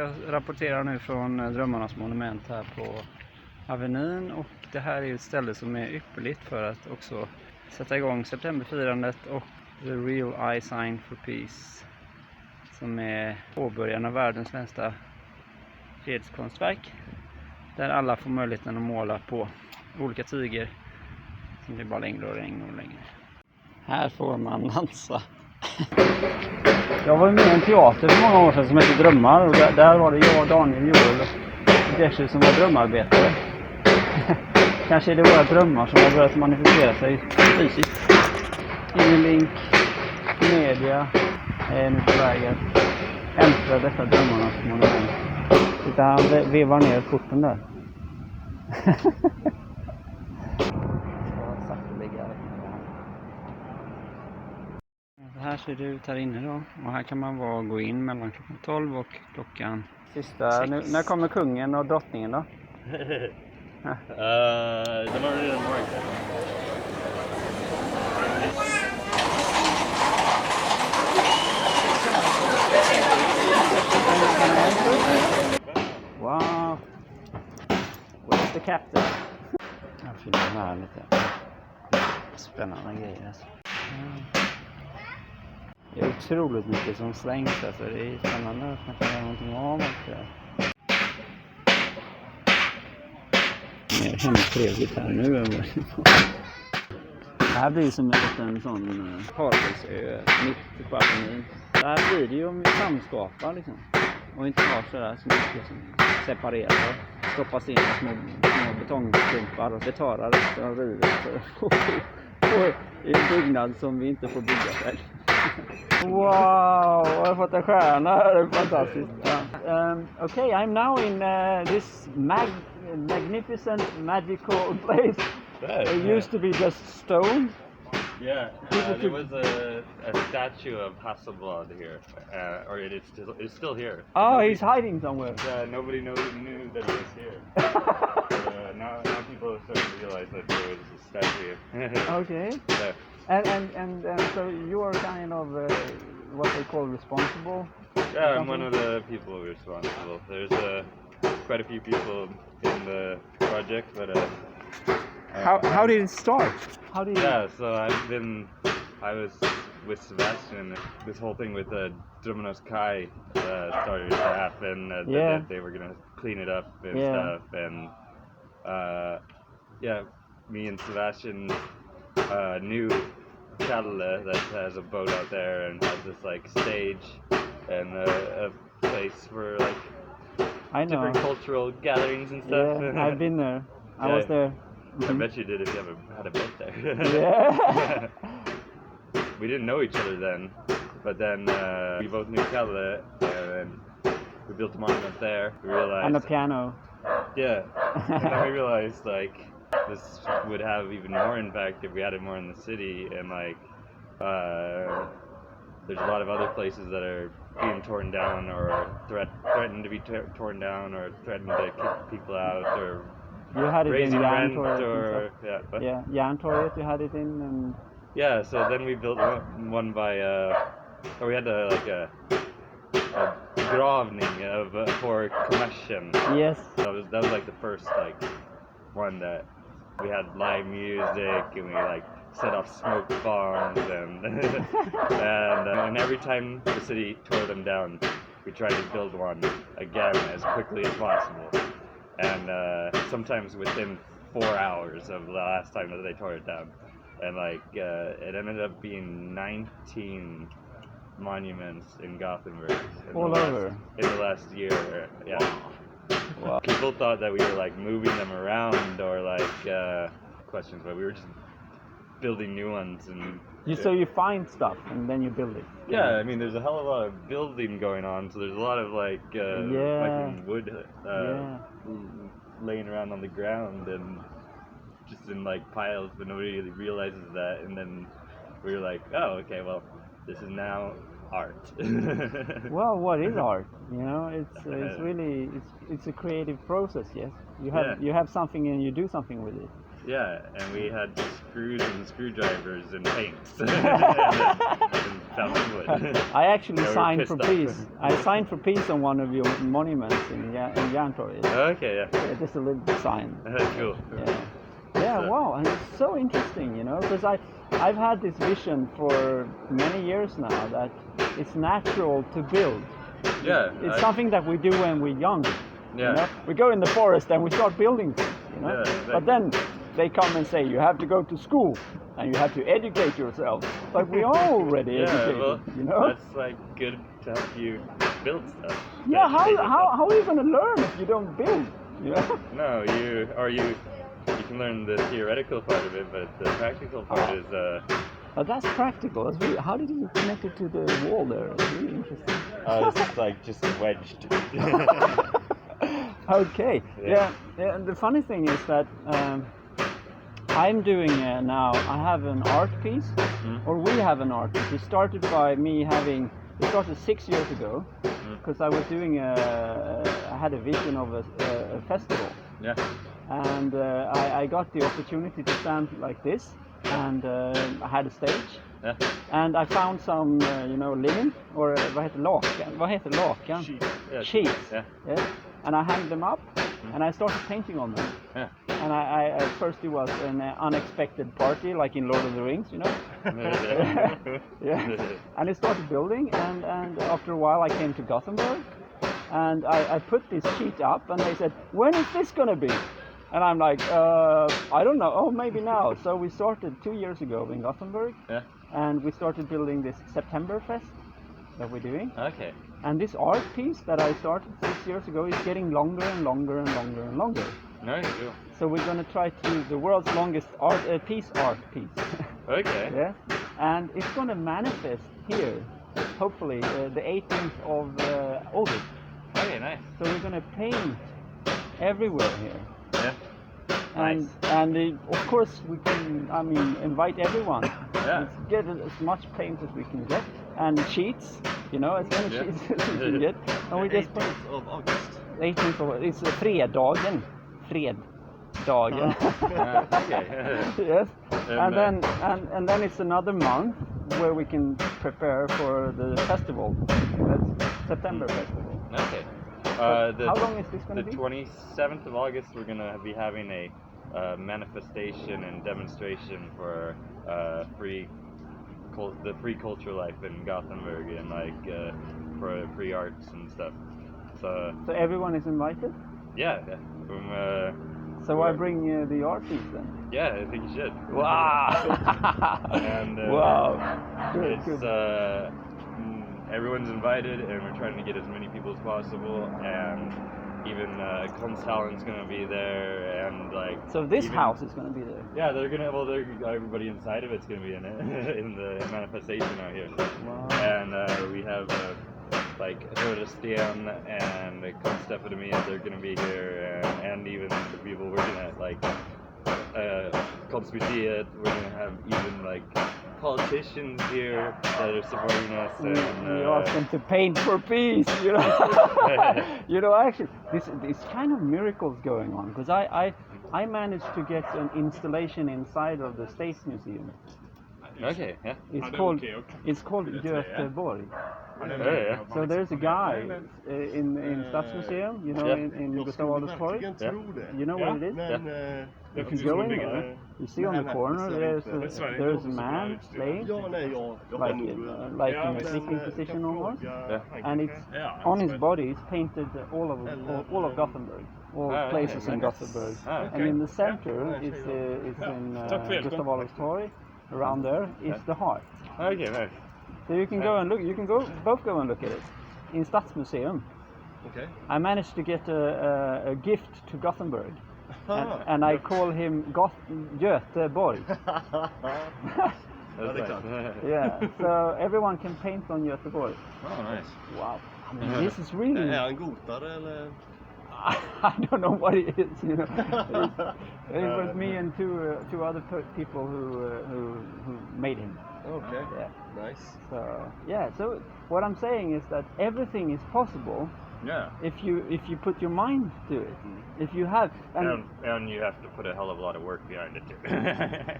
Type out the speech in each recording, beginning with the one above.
Jag rapporterar nu från Drömmarnas monument här på Avenyn, och det här är ett ställe som är ypperligt för att också sätta igång septemberfirandet och The Real Eye Sign for Peace, som är påbörjan av världens främsta fredskonstverk, där alla får möjligheten att måla på olika tyger som blir bara längre och längre och längre. Här får man dansa. Jag var med i en teater för många år sedan som heter Drömmar, och där var det jag, Daniel, Joel och Dessu som var drömarbetare. Kanske är det våra drömmar som har börjat manifestera sig fysiskt. Ingen link, media är nu på vägen. Älskar detta Drömmarnas monument. Utan han vevar ner porten där. Så här ser det ut här inne då. Och här kan man gå in mellan klockan 12 och klockan sista. Nu, när kommer kungen och drottningen då? De har redan varit där. Wow. Where's the captain? Jag finner här lite spännande grejer alltså. Det är otroligt mycket som slängs alltså. Det är spännande att man kan göra någonting av allt det där. Mer hemtrevligt här nu än vad det var. Det här blir som en sån paradisö mitt på Avenyn. Det här blir det ju om vi samskapar liksom. Och inte har sådär så mycket som separerar. Stoppas in små betongklumpar och betalar resten av rivet i en byggnad som vi inte får bygga själv. Wow, jag har fått en stjärna här, det är fantastiskt. Okay, I'm now in this magnificent magical place. It used to be just stone. Yeah, there was a statue of Hasselblad here, or it's still here. Oh, he's hiding somewhere. Nobody knew that he was here. Now people are starting to realize that there was a statue. Okay. Yeah. And so you are kind of what they call responsible? Yeah, I'm one of the people responsible. There's quite a few people in the project, but how did it start? Yeah, so I was with Sebastian. This whole thing with Drömmarnas started to happen. That they were gonna clean it up and stuff, and me and Sebastian knew Kalle that has a boat out there and has this like stage and a place for like different cultural gatherings and stuff. Yeah, I've been there. I was there. I bet you did if you ever had a boat there. Yeah. We didn't know each other then, but then we both knew Kalle, and we built a monument there. We realized on a piano. Yeah, and then we realized like this would have even more impact if we had it more in the city, and like there's a lot of other places that are being torn down or threatened to be torn down or threatened to kick people out or you had it raising in rent or Järntorget you had it in, and so then we built one by we had a gravning for Kommersen. Yes, that was like the first like one that we had live music and we like set off smoke bombs and and every time the city tore them down, we tried to build one again as quickly as possible. And sometimes within 4 hours of the last time that they tore it down, and like it ended up being 19 monuments in Gothenburg in the last year. Yeah. Wow. People thought that we were like moving them around or like questions, but we were just building new ones. And so you find stuff and then you build it. Yeah, I mean there's a hell of a lot of building going on, so there's a lot of like fucking wood laying around on the ground and just in like piles, but nobody really realizes that. And then we were like, oh, okay, well, this is now art. Well, what is art? You know, it's really it's a creative process. Yes, you have something and you do something with it. Yeah, and we had screws and screwdrivers and paints. and found some wood. I actually Yeah, we're signed for pissed off. peace. I signed for peace on one of your monuments in Järntorget. Okay, yeah. Yeah, just a little sign. Cool. Yeah, So- wow, and it's so interesting, you know, because I've had this vision for many years now that it's natural to build. Yeah. It's something that we do when we're young. Yeah. You know? We go in the forest and we start building things, you know. Yeah, exactly. But then they come and say you have to go to school and you have to educate yourself. But we are already educated, well, you know. that's like good to help you build stuff. Yeah, To educate yourself. how are you going to learn if you don't build? You know. No, you can learn the theoretical part of it, but the practical part is But that's practical. That's really, how did you connect it to the wall there? It's really interesting. it's like just wedged. Okay. Yeah. Yeah. And the funny thing is that I'm doing now. I have an art piece, or we have an art piece. It started by me having. It started 6 years ago because I was doing I had a vision of a festival. Yeah. And I got the opportunity to stand like this, and I had a stage. Yeah. And I found some, linen, or vad heter lakan? Yeah. Sheets. Yeah. Yes. And I hung them up, and I started painting on them. Yeah. And I at first it was an unexpected party, like in Lord of the Rings, you know. Yeah. And it started building, and after a while I came to Gothenburg, and I put this sheet up, and they said, "When is this gonna be?" And I'm like, I don't know. Oh, maybe now. So we started 2 years ago in Gothenburg, Yeah. and we started building this September Fest that we're doing. Okay. And this art piece that I started 6 years ago is getting longer and longer and longer and longer. Nice. Cool. So we're gonna try to do the world's longest art piece. Okay. Yeah, and it's gonna manifest here, hopefully the 18th of August. Okay. Nice. So we're gonna paint everywhere here. Yeah. And Nice. of course we can, invite everyone. Yeah. Let's get as much paint as we can get, and sheets, as many Yeah. sheets as we can get. And we just paint. 18th of August. 18th of, it's fredagen. Fredagen. Okay. Yes. And, And then it's another month where we can prepare for the festival. That's September festival. Okay. How long is this going to The be? 27th of August, we're gonna be having a manifestation and demonstration for the free cultural life in Gothenburg, and for free arts and stuff. So So everyone is invited? yeah, from So I bring the art piece then? yeah, I think you should. Wow! And Wow! Good, it's good. Everyone's invited, and we're trying to get as many people as possible, and even Konsthallen's gonna be there, and So this even- house is going to be there? Yeah, everybody inside of it's gonna be in it in the manifestation out here, Wow. and we have Rödesten and Konstefedemia, they're gonna be here, and even the people working at Konstmuseet, we're gonna have even politicians here that are supporting us, and You ask them to paint for peace, Actually, this kind of miracles going on, because I managed to get an installation inside of the State Museum. okay, yeah. It's called Gothenburg. Yeah. So there's a guy in Stadsmuseum, Yeah. in Gustav Adolfs torg. You know what it is? If you go in there, you see on the corner there's a man laying, like in a sleeping position almost, and it's on his body it's painted all of Gothenburg, all places in Gothenburg, and in the center is in Gustav Adolfs torg. Around there is the heart. Okay, nice. So you can go and look. You can both go and look at it in Stadsmuseum. Okay. I managed to get a gift to Gothenburg, Ah, and I call him Göteborg. That's nice. Yeah. So everyone can paint on Göteborg. Oh, nice. Wow. I mean, this is really. Är han gotare eller? I don't know what it is. It was me and two other people who made him. Okay. Yeah. Nice. So yeah. So what I'm saying is that everything is possible Yeah. if you put your mind to it. If you have And you have to put a hell of a lot of work behind it too.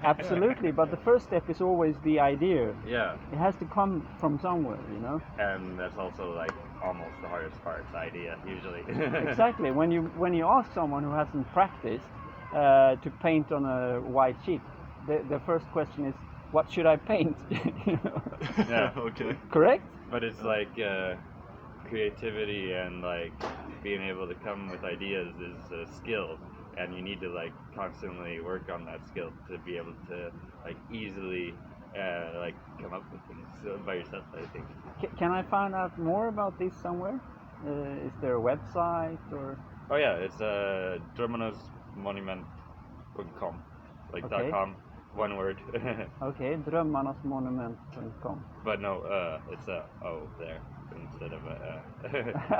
absolutely, but the first step is always the idea. Yeah. It has to come from somewhere, you know. And that's also like almost the hardest part, the idea usually. Exactly. When you ask someone who hasn't practiced to paint on a white sheet, the first question is, what should I paint? You know? Yeah. Okay. Correct? But it's like creativity and like being able to come with ideas is a skill, and you need to like constantly work on that skill to be able to like easily like come up with things by yourself, I think. Can I find out more about this somewhere? Is there a website or? Oh yeah, it's Drömmarnas like Okay. .com, one word. Okay, drömmarnasmonument.com. But no, it's a O there instead of a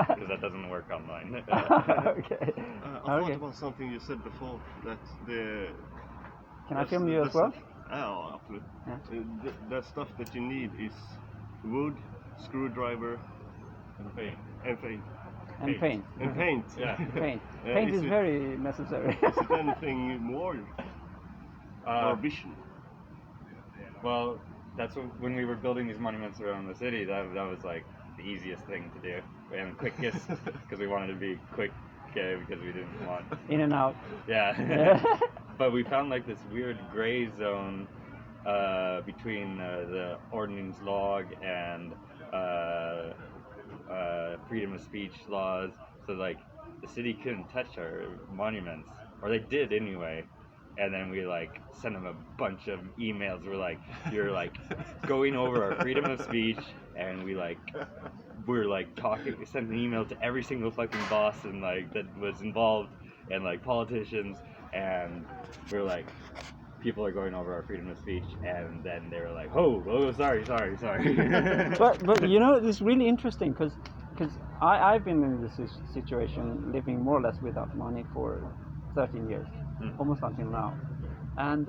because that doesn't work online. Okay. I thought Okay. about something you said before, that the... Can I film you as well? Oh, absolutely. Yeah. The stuff that you need is wood, screwdriver, And paint. and paint. And paint. And paint. Yeah. Paint. Uh, Paint is is it- very necessary. Is it anything more? Or vision? Well, that's what, when we were building these monuments around the city, that was like the easiest thing to do and quickest because we wanted to be quick because we didn't want. In and out. Yeah. But we found like this weird gray zone between the ordnance log and freedom of speech laws. So like the city couldn't touch our monuments, or they did anyway. And then we like sent them a bunch of emails. We're like, you're like going over our freedom of speech, and we're like talking. We sent an email to every single fucking boss and like that was involved, and like politicians, and we're like, people are going over our freedom of speech, and then they were like, oh, sorry. But you know, it's really interesting because I've been in this situation, living more or less without money for 13 years, almost until now, and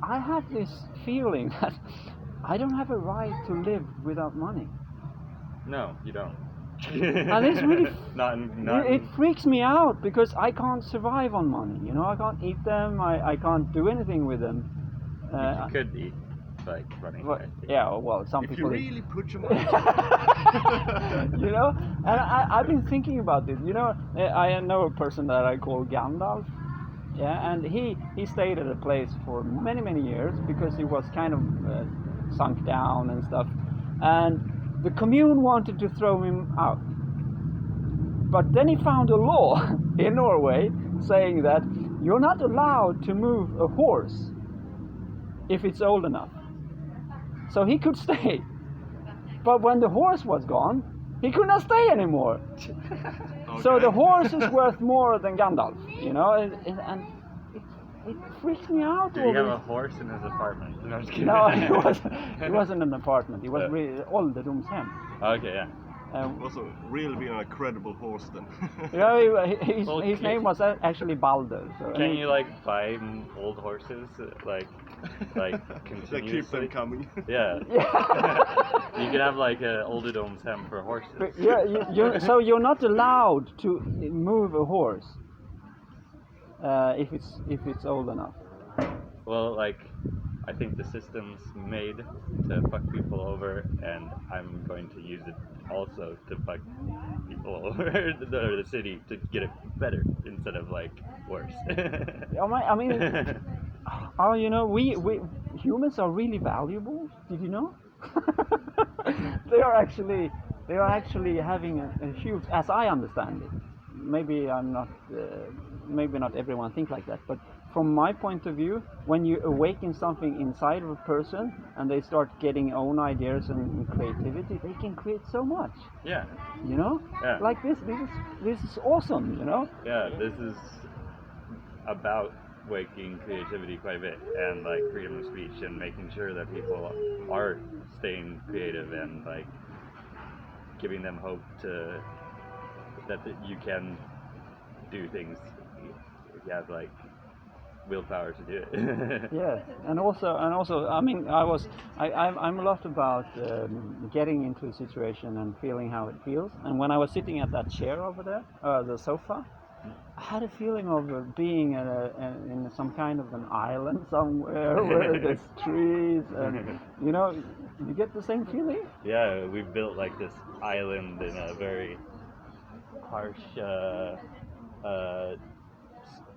I have this feeling that I don't have a right to live without money. No, you don't. And it's really not. it freaks me out because I can't survive on money. You know, I can't eat them. I can't do anything with them. You could eat like money. Well, yeah, well, some If people. you really put your mind You know, and I've been thinking about this. You know, I know a person that I call Gandalf. Yeah, and he stayed at a place for many years because he was kind of sunk down and stuff, and the commune wanted to throw him out. But then he found a law in Norway saying that you're not allowed to move a horse if it's old enough. So he could stay. But when the horse was gone, he could not stay anymore. So the horse is worth more than Gandalf, you know, and it freaks me out. Did he have a horse in his apartment? No, I'm just kidding. No, it wasn't an apartment. It was really ålderdomshem. Okay, yeah. Also, really being a credible horse then. Yeah, his Okay. name was actually Balder. So, Can you like buy old horses like They continuously? keep them coming. Yeah. Yeah. You could have like an Ålderdomshem for horses. But yeah, so you're not allowed to move a horse if it's old enough. Well, like, I think the system's made to fuck people over, and I'm going to use it also to fuck people over the city to get it better instead of like worse. I mean, oh, you know, we humans are really valuable. Did you know? They are actually having a huge, as I understand it. Maybe I'm not. Maybe not everyone think like that, but from my point of view, when you awaken something inside of a person and they start getting own ideas and creativity, they can create so much. Yeah. You know, Yeah. like this is awesome. You know. Yeah, this is about waking creativity quite a bit, and like freedom of speech, and making sure that people are staying creative, and like giving them hope to that you can do things if you have like willpower to do it. Yeah, and also, I mean, I'm a lot about getting into a situation and feeling how it feels. And when I was sitting at that chair over there, the sofa, I had a feeling of being in some kind of an island somewhere where there's trees, and you know, you get the same feeling. Yeah, we built like this island in a very harsh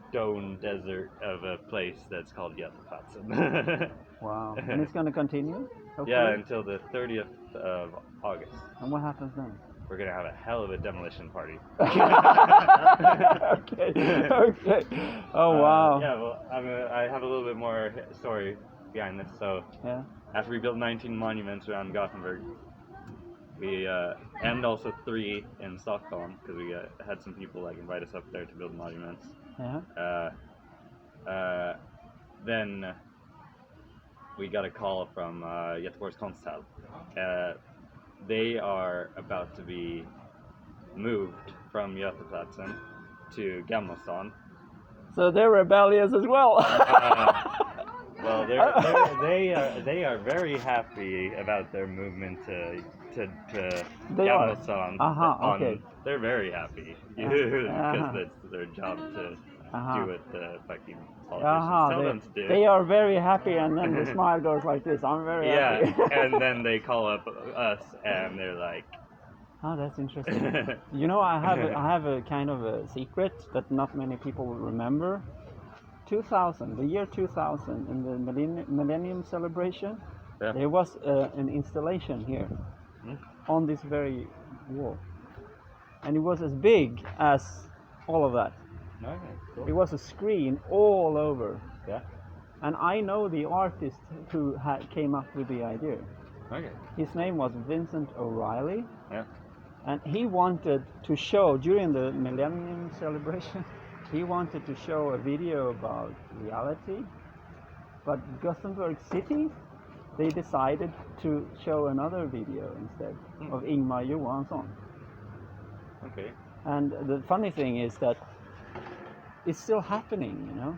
stone desert of a place that's called Gothenburg. Wow, and it's going to continue. Hopefully? Yeah, until the 30th of August. And what happens then? We're gonna have a hell of a demolition party. Okay. Oh wow. Yeah, well, I have a little bit more story behind this. So, Yeah. after we built 19 monuments around Gothenburg, we and also 3 in Stockholm, because we had some people like invite us up there to build monuments. Yeah. Then we got a call from Göteborgs Konsthall. They are about to be moved from Götaplatsen to Gamlestan. So they're rebellious as well. Well, they are very happy about their movement to They are. Gamlestan. Okay. They're very happy because it's their job to do what the fucking politicians tell them to do. They are very happy, and then the smile goes like this. I'm very happy. And then they call up us, and they're like, "Oh, that's interesting." You know, I have a kind of a secret that not many people will remember. 2000, the year 2000, in the Millennium Celebration, there was an installation here on this very wall, and it was as big as all of that. Okay, cool. It was a screen all over. Yeah. And I know the artist who came up with the idea. Okay. His name was Vincent O'Reilly. Yeah. And he wanted to show, during the Millennium Celebration, he wanted to show a video about reality. But Gothenburg City, they decided to show another video instead of Ingmar Johansson. Okay. And the funny thing is that it's still happening, you know.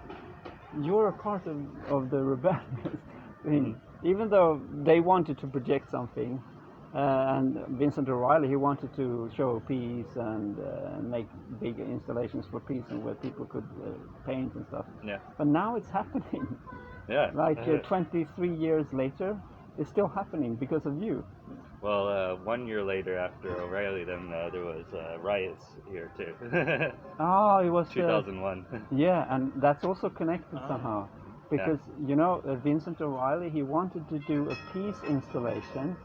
You're a part of the rebellious thing. Even though they wanted to project something, and Vincent O'Reilly, he wanted to show peace and make big installations for peace and where people could paint and stuff. Yeah. But now it's happening. Yeah. Like 23 years later, it's still happening because of you. Well, 1 year later after O'Reilly, then there was riots here too. Oh, it was 2001. Yeah, and that's also connected somehow. Because, you know, Vincent O'Reilly, he wanted to do a peace installation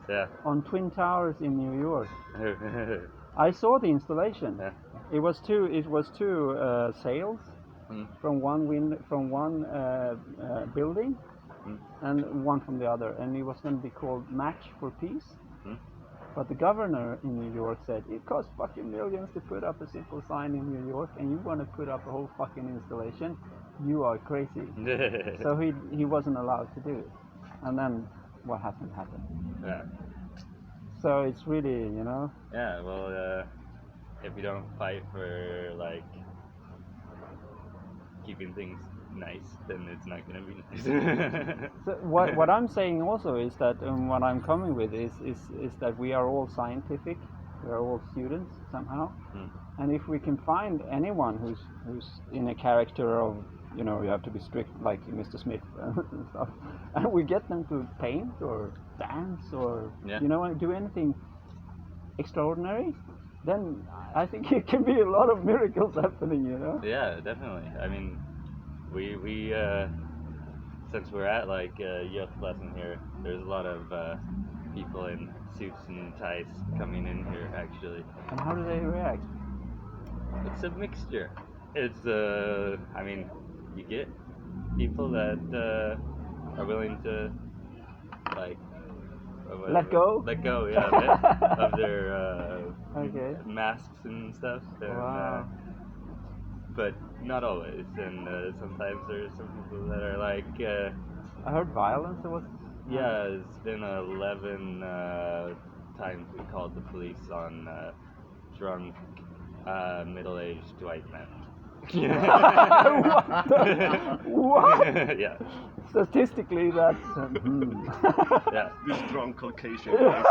on Twin Towers in New York. I saw the installation. Yeah. It was two sails from one building and one from the other, and it was going to be called Match for Peace. But the governor in New York said, it costs fucking millions to put up a simple sign in New York, and you want to put up a whole fucking installation? You are crazy. So he wasn't allowed to do it. And then what happened. Yeah. So it's really, you know. Yeah, well, if you don't fight for, like, keeping things nice, then it's not going to be nice. So what I'm saying also is that what I'm coming with is that we are all scientific, we are all students somehow, and if we can find anyone who's in a character of, you know, you have to be strict like Mr. Smith and stuff, and we get them to paint or dance or you know, do anything extraordinary, then I think it can be a lot of miracles happening, you know. Yeah, definitely. I mean, we since we're at like youth lesson here, there's a lot of people in suits and ties coming in here actually. And how do they react? It's a mixture. It's I mean, you get people that are willing to like let go, yeah, of their masks and stuff. And, wow. But not always, and sometimes there's some people that are like. I heard violence. It was. Yeah, it's been 11 times we called the police on drunk, middle-aged white men. What? Yeah. Statistically, that's Yeah. This strong Caucasian guys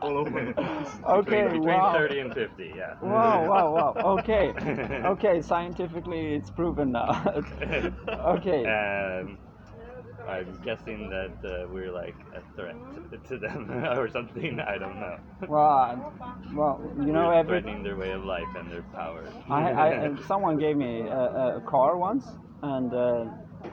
all over the place. Okay, Between wow. 30 and 50, yeah. Wow. Okay, scientifically it's proven now. Okay. I'm guessing that we're like a threat to them or something. I don't know. Well, you know, We're threatening their way of life and their power. someone gave me a car once, and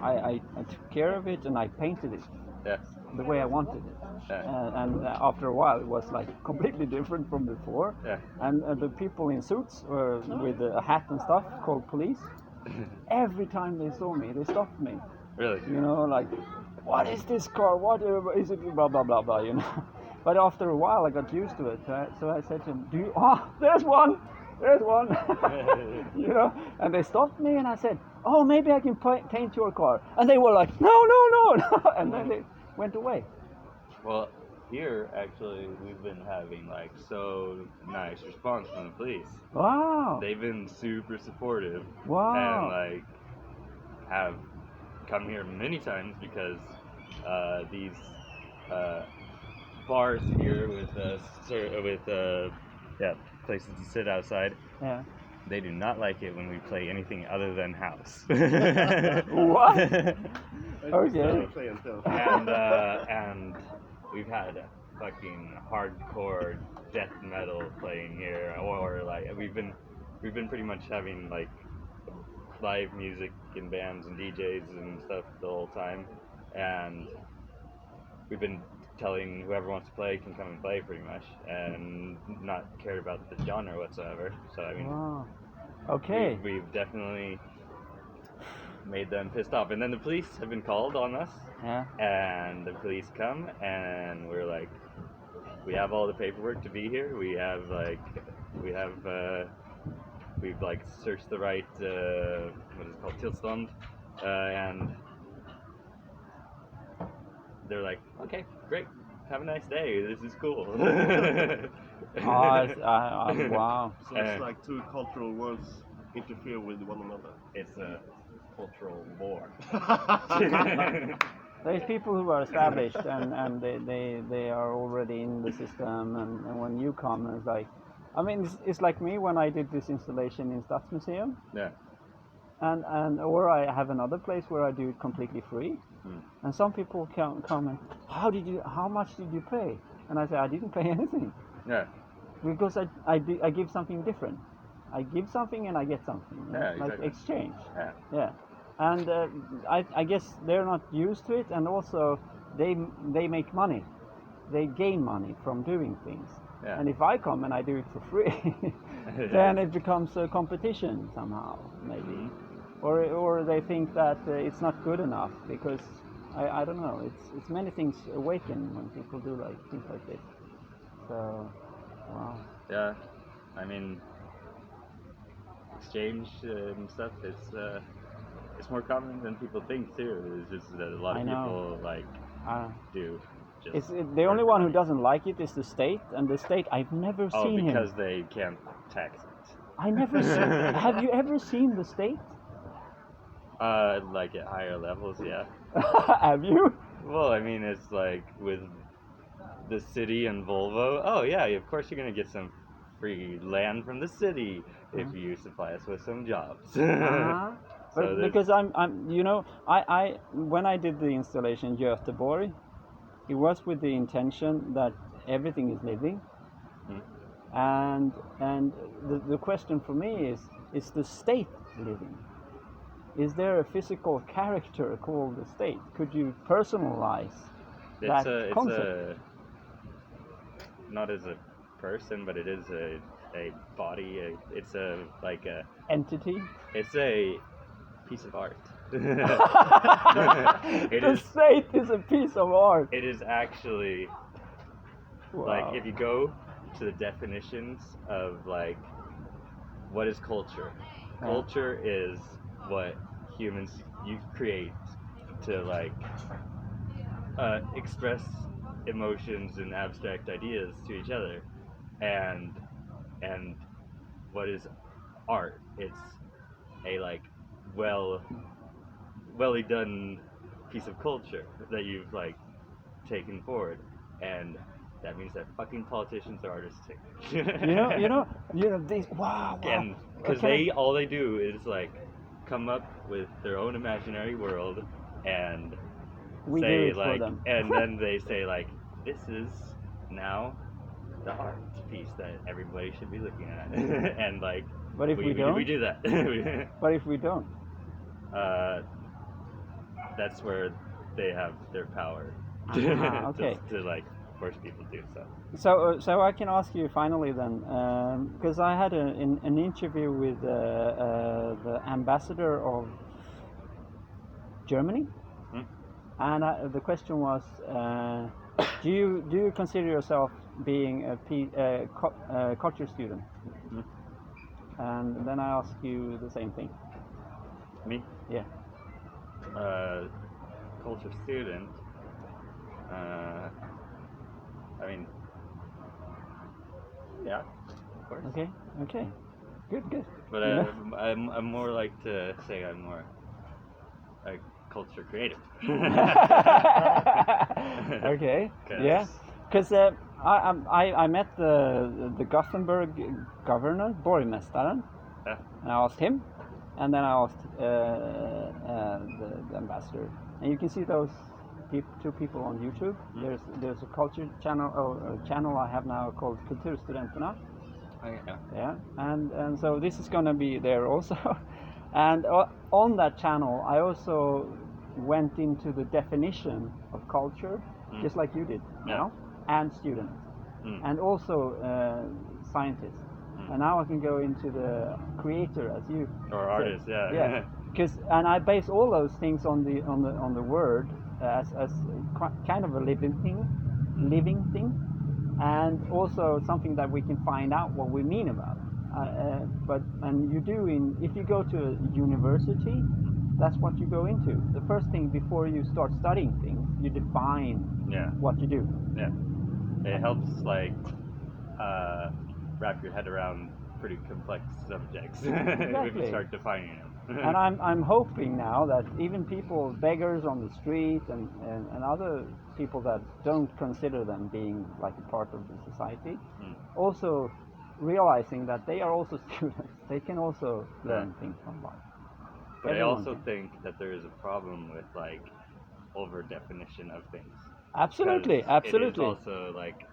I took care of it and I painted it Yeah. the way I wanted it. Yeah. And after a while, it was like completely different from before. Yeah. And the people in suits with a hat and stuff called police, every time they saw me, they stopped me. Really? You know, like, what is this car? What is it? Blah blah blah blah. You know. But after a while, I got used to it. So I said to them, "Do you? Oh, there's one. There's one." You know. And they stopped me, and I said, "Oh, maybe I can paint your car." And they were like, "No." And then they went away. Well, here actually we've been having like so nice response from the police. Wow. They've been super supportive. Wow. And like have come here many times because these bars here with places to sit outside. Yeah. They do not like it when we play anything other than house. What? Okay. And we've had fucking hardcore death metal playing here, or like we've been pretty much having like live music and bands and DJs and stuff the whole time, and we've been telling whoever wants to play can come and play pretty much, and not cared about the genre whatsoever. So I mean, Wow. Okay. we've definitely made them pissed off, and then the police have been called on us. Yeah. And the police come, and we're like, we have all the paperwork to be here. We've like searched the right, what is it called, tillstånd, and they're like, okay, great, have a nice day. This is cool. Wow. So it's like two cultural worlds interfere with one another. It's a cultural war. There's people who are established and they are already in the system, and when you come, it's like, I mean, it's like me when I did this installation in Stadsmuseum. Yeah. Or I have another place where I do it completely free. And some people come and, how much did you pay? And I say, I didn't pay anything. Yeah. Because I give something different. I give something and I get something. Yeah, like exactly. exchange. Yeah. And I guess they're not used to it, and also they make money. They gain money from doing things. Yeah. And if I come and I do it for free, then it becomes a competition somehow, maybe. Or they think that it's not good enough, because I don't know. It's many things awaken when people do like things like this. So, wow. Yeah, I mean, exchange and stuff. It's more common than people think too. It's just that a lot of people like do. It's the only one who doesn't like it is the state, and the state I've never seen him. Oh, because they can't tax it. I never seen. Have you ever seen the state? Like at higher levels, yeah. Have you? Well, I mean, it's like with the city and Volvo. Oh yeah, of course you're gonna get some free land from the city if you supply us with some jobs. But because I'm, you know, I when I did the installation in Gothenburg, it was with the intention that everything is living, and the question for me is the state living? Is there a physical character called the state? Could you personalize that concept? Not as a person, but it is a body. It's a like a entity. It's a piece of art. State is a piece of art. It is actually like, if you go to the definitions of like what is culture. Culture is what humans you create to like express emotions and abstract ideas to each other, and what is art? It's a like welly done piece of culture that you've like taken forward, and that means that fucking politicians are artists too. These. Wow. And because all they do is like come up with their own imaginary world and We do say it for like, them. and then they say like, this is now the art piece that everybody should be looking at, and like, But if we don't, we do that. But if we don't, that's where they have their power okay. to like force people to do so. So I can ask you finally then, because I had an interview with the ambassador of Germany, and the question was, do you consider yourself being a culture student? And then I ask you the same thing. Me? Yeah. Culture student. I mean, yeah, of course. Okay. Good. But I'm more like to say I'm more like culture creative. Okay. Yeah. Because I met the Gothenburg governor, borgmästaren, and I asked him, and then I asked the ambassador, and you can see those two people on YouTube. There's a culture channel, or a channel I have now called Kulturstudenterna. Yeah, and so this is gonna be there also, and on that channel I also went into the definition of culture, just like you did now, and students, and also scientists, and now I can go into the creator as you or artist, yeah, and I base all those things on the word as kind of a living thing, and also something that we can find out what we mean about. If you go to a university, that's what you go into. The first thing before you start studying things, you define what you do. Yeah, it helps like wrap your head around pretty complex subjects if you start defining them. And I'm hoping now that even people, beggars on the street, and other people that don't consider them being like a part of the society, also realizing that they are also students. They can also learn things from life. But I also think that there is a problem with like over definition of things. Absolutely. It is also like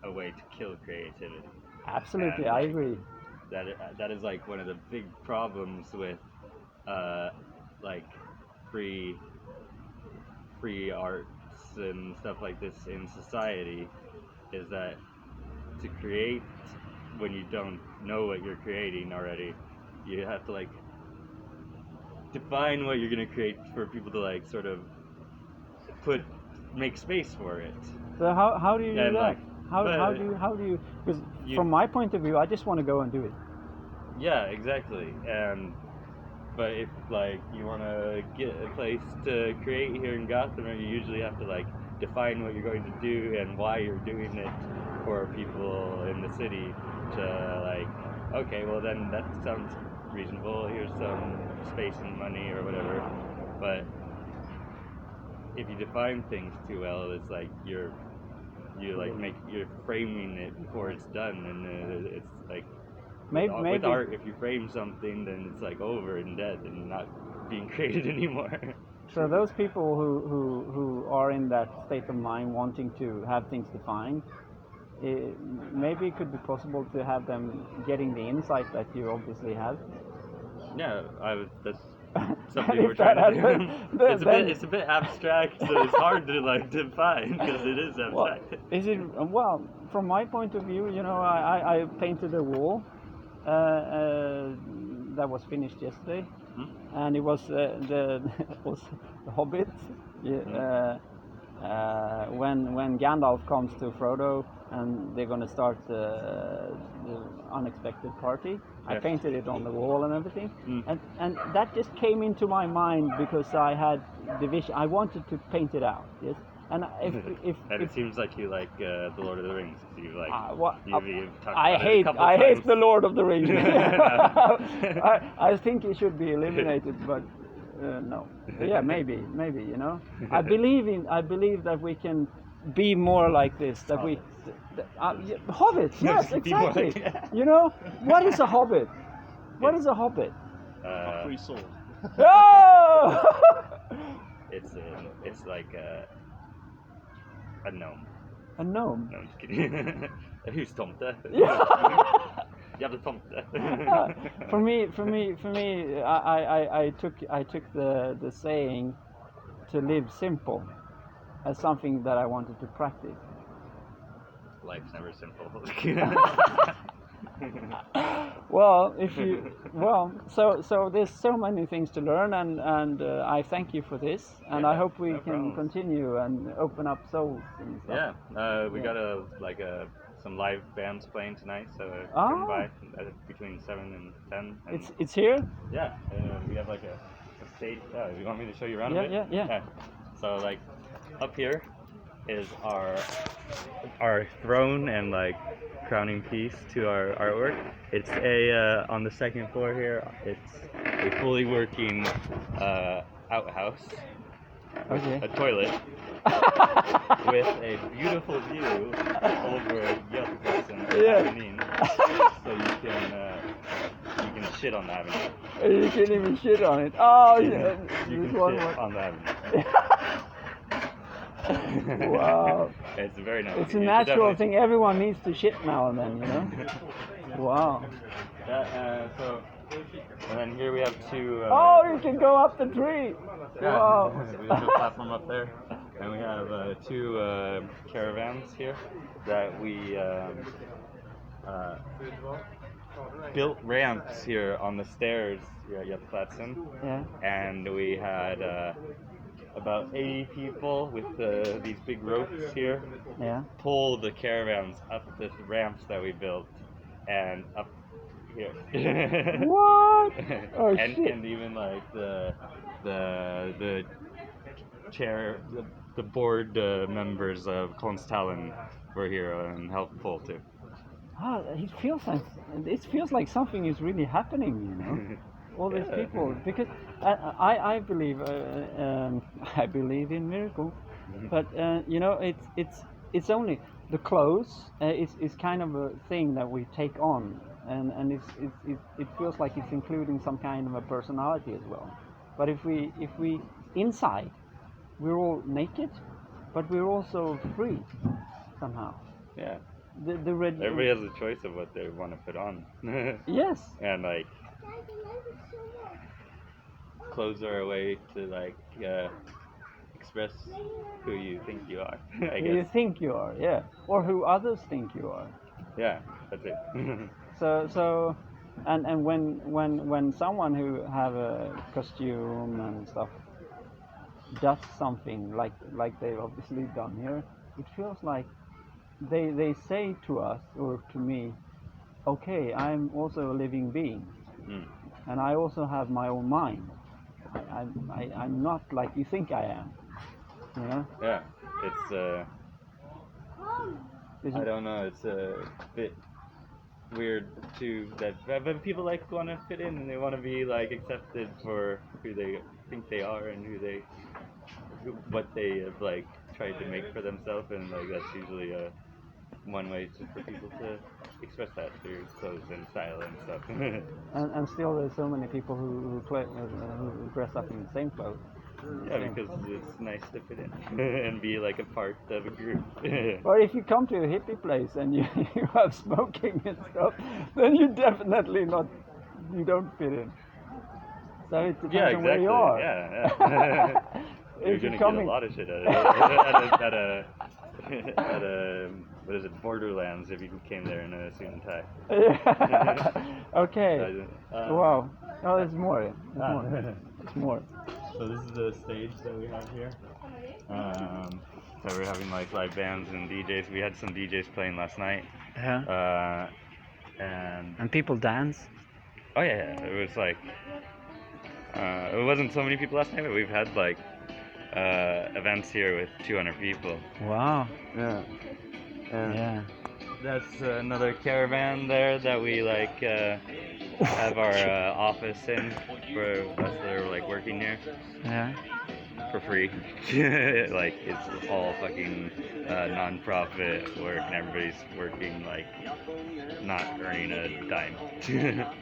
a way to kill creativity. Absolutely, and, I agree. That is like one of the big problems with like free arts and stuff like this in society, is that to create when you don't know what you're creating already, you have to like define what you're going to create for people to like sort of make space for it. So how do you do that? Like, how do you because from my point of view, I just want to go and do it. Yeah, exactly. But if like you want to get a place to create here in Gothenburg, you usually have to like define what you're going to do and why you're doing it for people in the city to like, okay, well then that sounds reasonable, here's some space and money or whatever. But if you define things too well, it's like you're framing it before it's done, and it's like with art, if you frame something, then it's like over and dead and not being created anymore. So those people who are in that state of mind, wanting to have things defined, maybe it could be possible to have them getting the insight that you obviously have. Yeah, that's something we're trying to do. It's a bit abstract, so it's hard to like define because it is abstract. Well, from my point of view, I painted a wall that was finished yesterday, and it was the Hobbit. When Gandalf comes to Frodo and they're going to start the unexpected party, I painted it on the wall and everything, and that just came into my mind because I had the vision. I wanted to paint it out, yes, And if And it seems like you like the Lord of the Rings. You've like you've talked I about it a couple I times. hate the Lord of the Rings. I think he should be eliminated, but no. Yeah, maybe, you know. I believe that we can be more like this. That we, hobbits. Yes, Be more exactly. like- You know, what is a hobbit? What is a hobbit? A free soul. Oh! It's like a gnome. A gnome. No, I'm just kidding. A hustomte. Yeah. Jävla tomte. For me, I took the saying to live simple as something that I wanted to practice. Life's never simple. Well, so there's so many things to learn, and I thank you for this, and I hope we no can problem. continue and open up souls and stuff. Yeah, we Yeah. got some live bands playing tonight, so Oh. come by between 7 and 10. And It's here. yeah, we have like a stage. You want me to show you around Yeah, a bit? yeah. So like up here is our throne and like crowning piece to our artwork. It's on the second floor here. It's a fully working outhouse. Okay. A toilet with a beautiful view over Gothenburg Avenue, so you can shit on the avenue. You can even shit on it. Oh, yeah. You There's can one shit more. on the avenue. Wow. It's very nice. It's a You should natural definitely- thing. Everyone needs to shit now and then, you know. Wow. And then here we have two. Oh, you can go up the tree. Yeah, Wow. we have a platform up there, and we have two caravans here that we built ramps here on the stairs here at Jätteplatsen, Yeah. and we had about 80 people with these big ropes here Yeah. pull the caravans up the ramps that we built and up here. What? Oh and shit. and even like the chair, the board members of Konsthallen were here and helped pull too. Ah, it feels like something is really happening, you know. All these Yeah. people, because I believe I believe in miracles, but you know, it's only the clothes is kind of a thing that we take on, and it feels like it's including some kind of a personality as well. But if we inside, we're all naked, but we're also free somehow. Yeah. The red. Everybody has a choice of what they want to put on. Yes. And like clothes are a way to like express who you think you are. I Who guess. you think you are, yeah, or who others think you are. Yeah, that's it. So, and when someone who have a costume and stuff does something like they've obviously done here, it feels like they say to us or to me, okay, I'm also a living being, and I also have my own mind. I'm not like you think I am, you know. Yeah, it's I don't know, it's a bit weird too that but people like want to fit in and they want to be like accepted for who they think they are and what they have like tried to make for themselves, and like that's usually one way for people to express that through clothes and style and stuff. And still there's so many people who dress up in the same clothes. Yeah, because it's nice to fit in and be like a part of a group. Or if you come to a hippie place and you have smoking and stuff, then you definitely you don't fit in. So it depends Yeah, on where exactly. you are. Yeah. You're If you're gonna coming- get a lot of shit at a what is it, Borderlands, if you came there in a suit and tie. Okay. Wow. Oh, there's more. There's more. So this is the stage that we have here. So we're having like live bands and DJs. We had some DJs playing last night. Yeah. And people dance. oh yeah, it was like it wasn't so many people last night, but we've had like events here with 200 people. Wow. Yeah. And Yeah. that's another caravan there that we like have our office in for us that are like working here Yeah. for free. Like it's all fucking non-profit work and everybody's working like not earning a dime.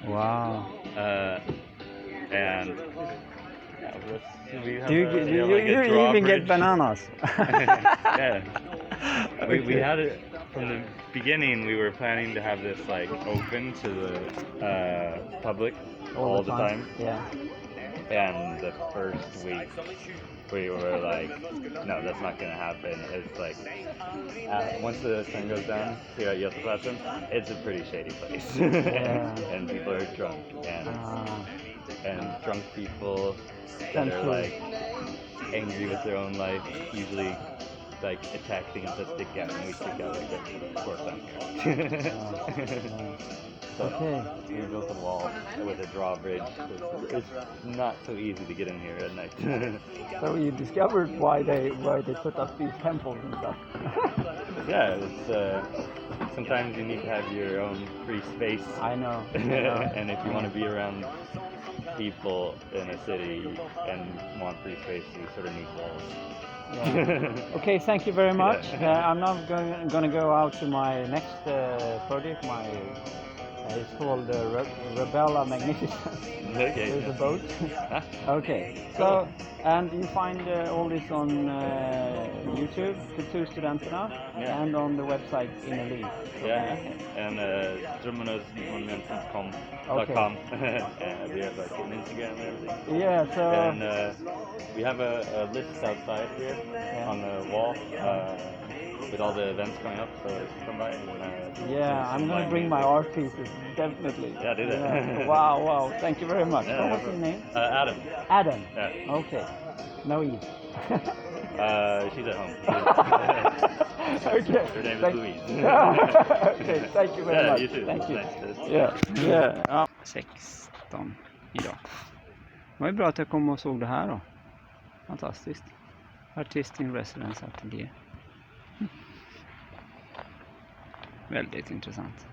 Wow. And yeah, we have Do you, a, you, we have you, like a you even get drawbridge. bananas? Yeah. We Okay. had it from the beginning. We were planning to have this like open to the public all the time. Yeah. And the first week we were like, no, that's not gonna happen. It's like once the sun goes down here at Göteborg, it's a pretty shady place. Yeah. And people are drunk and drunk people that are like angry with their own life usually like attack things that stick out, and we stick out like a sore thumb. So Okay. we built a wall with a drawbridge. It's not so easy to get in here at night. So you discovered why they put up these temples and stuff. Yeah, it's sometimes you need to have your own free space. I know. And if you want to be around people in a city and want free space, you sort of need walls. Yeah. Okay, thank you very much. I'm now going to go out to my next project. It's called Rebella Magnificent. Okay. There's a boat. Okay. So, and you find all this on YouTube, Kulturstudenterna, and on the website Intervju. Yeah. And drömmarnas.com. And we have like an Instagram and everything. Yeah. So. And we have a list outside here on the wall with all the events coming up. So come by. Yeah, I'm going to bring my art pieces, definitely. Yeah, do that. Yeah. Wow, thank you very much. Yeah, What was your name? Adam. Adam. Yeah. Okay. No Eve. She's at home. Okay. Her name is Thank- Louise. Okay, thank you very Yeah, much. you too. Thank you. Nice. Yeah. Ja. 16 idag. Det var ju bra att jag kom och såg det här då. Fantastiskt. Artist in residence ateljé. Väldigt intressant.